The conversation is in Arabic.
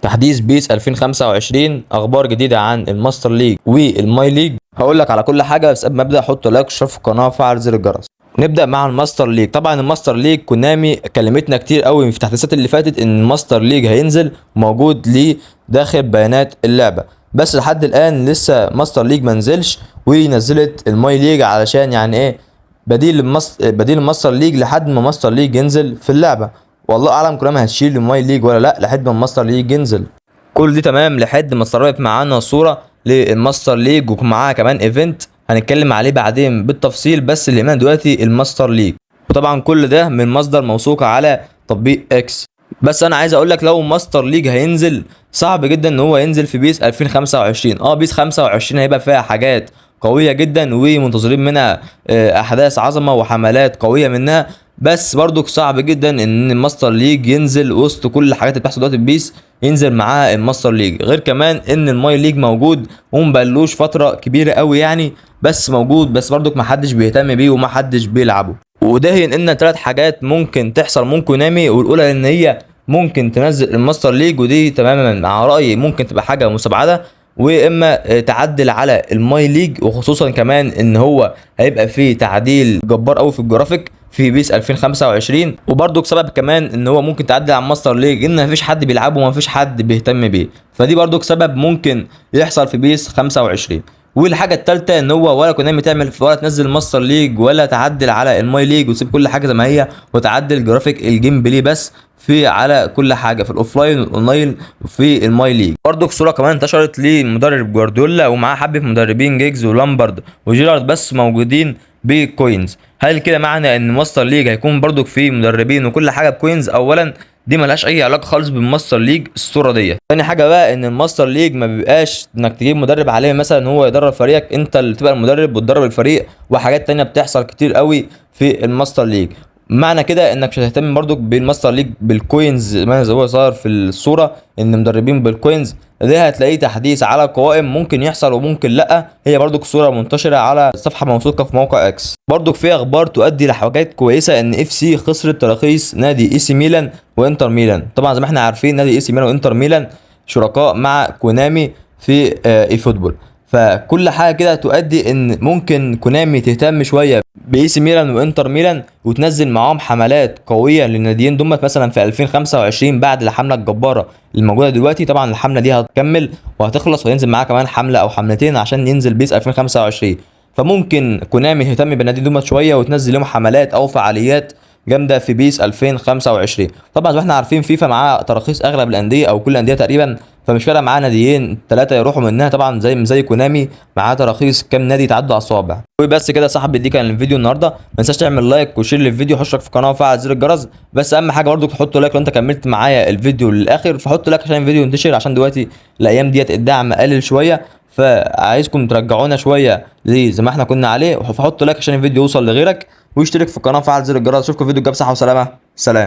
تحديث بيس 2025، اخبار جديده عن الماستر ليج والماي ليج. هقول لك على كل حاجه، بس قبل ما ابدا حط لايك واشترك في القناه وفعل زر الجرس. نبدا مع الماستر ليج. طبعا الماستر ليج كونامي كلمتنا كتير قوي في التحديثات اللي فاتت ان الماستر ليج هينزل موجود ليه داخل بيانات اللعبه، بس لحد الان لسه ماستر ليج ما نزلش، ونزلت الماي ليج علشان يعني ايه، بديل الماستر ليج لحد ما ماستر ليج ينزل في اللعبه. والله اعلم كونامي هتشيل الماي ليج ولا لا لحد ما الماستر ليج ينزل. كل دي تمام لحد ما اتسربت معانا صوره للماستر ليج ومعاها كمان ايفنت هنتكلم عليه بعدين بالتفصيل، بس اللي هنا دلوقتي الماستر ليج. وطبعا كل ده من مصدر موثوق على تطبيق اكس. بس انا عايز اقول لك لو ماستر ليج هينزل صعب جدا ان هو ينزل في بيس 2025. بيس 25 هيبقى فيها حاجات قويه جدا ومنتظرين منها احداث عظمه وحملات قويه منها، بس برضو صعب جدا ان الماستر ليج ينزل وسط كل الحاجات اللي بتحصل دلوقتي في بيس ينزل معاه الماستر ليج. غير كمان ان الماي ليج موجود ومبقالوش فتره كبيره قوي يعني، بس موجود، بس برضو محدش بيهتم بيه ومحدش بيلعبه. وده ان 3 حاجات ممكن تحصل من كونامي، والاولى ان هي ممكن تنزل الماستر ليج، ودي تماما مع رايي ممكن تبقى حاجه مستبعده، واما تعدل على الماي ليج، وخصوصا كمان ان هو هيبقى فيه تعديل جبار قوي في الجرافيك في بيس 2025. وبرضك سبب كمان ان هو ممكن تعدل على الماستر ليج ان مفيش حد بيلعبه ومفيش حد بيهتم بيه، فدي برضك سبب ممكن يحصل في بيس 25. والحاجه الثالثه ان هو ولا كونامي تعمل ولا تنزل ماستر ليج ولا تعدل على الماي ليج وتسيب كل حاجه زي ما هي وتعدل جرافيك الجيم بلاي بس في على كل حاجه في الاوفلاين والاونلاين في الماي ليج. برضك صوره كمان انتشرت لمدرب جوارديولا ومعاه حبه مدربين جيجز ولامبرد وجيرارد بس موجودين بكوينز. هل كده معنى ان ماستر ليج هيكون برضك فيه مدربين وكل حاجه بكوينز؟ اولا دي ملهاش اي علاقه خالص بالماستر ليج الصوره ديت. تاني حاجه بقى ان الماستر ليج ما بيبقاش انك تجيب مدرب عليه مثلا هو يدرب فريقك، انت اللي تبقى المدرب وتدرب الفريق، وحاجات تانية بتحصل كتير قوي في الماستر ليج. معنى كده انك مش هتهتم برضك بالماستر ليج بالكوينز زي ما هو ظاهر في الصوره ان مدربين بالكوينز. ده هتلاقيه تحديث على القوائم ممكن يحصل وممكن لا، هي برضك صوره منتشره على صفحه موثوقه في موقع اكس. برضك في اخبار تؤدي لحاجات كويسه ان اف سي خسرت تراخيص نادي اي سي ميلان وانتر ميلان. طبعا زي ما احنا عارفين نادي اي سي ميلان وانتر ميلان شركاء مع كونامي في اي فوتبول، فكل حاجه كده تؤدي ان ممكن كونامي تهتم شويه باي سي ميلان وانتر ميلان وتنزل معاهم حملات قويه للناديين دول مثلا في 2025 بعد الحمله الجباره اللي موجوده دلوقتي. طبعا الحمله دي هتكمل وهتخلص وينزل معاها كمان حمله او حملتين عشان ينزل بيس 2025، فممكن كونامي تهتم بالنادي دول شويه وتنزل لهم حملات او فعاليات جامده في بيس 2025. طبعا زي ما احنا عارفين فيفا معاه تراخيص اغلب الانديه او كل الانديه تقريبا، فمش فارقه معاه ناديين 3 يروحوا منها، طبعا زي كونامي معاه تراخيص كام نادي يتعدوا على الصوابع. وبس كده يا صاحبي، دي كان الفيديو النهارده. ما تنساش تعمل لايك وشير للفيديو، اشترك في القناه وفعل زر الجرس. بس اهم حاجه برضو تحط لايك لو انت كملت معايا الفيديو للاخر، فحط لايك عشان الفيديو ينتشر، عشان دلوقتي الايام ديت الدعم قلل شويه، فعايزكم ترجعونا شويه زي ما احنا كنا عليه، فحط لايك عشان الفيديو يوصل لغيرك، واشترك في القناه وفعل زر الجرس. اشوفكم في فيديو جاب صحه وسلامه. سلام.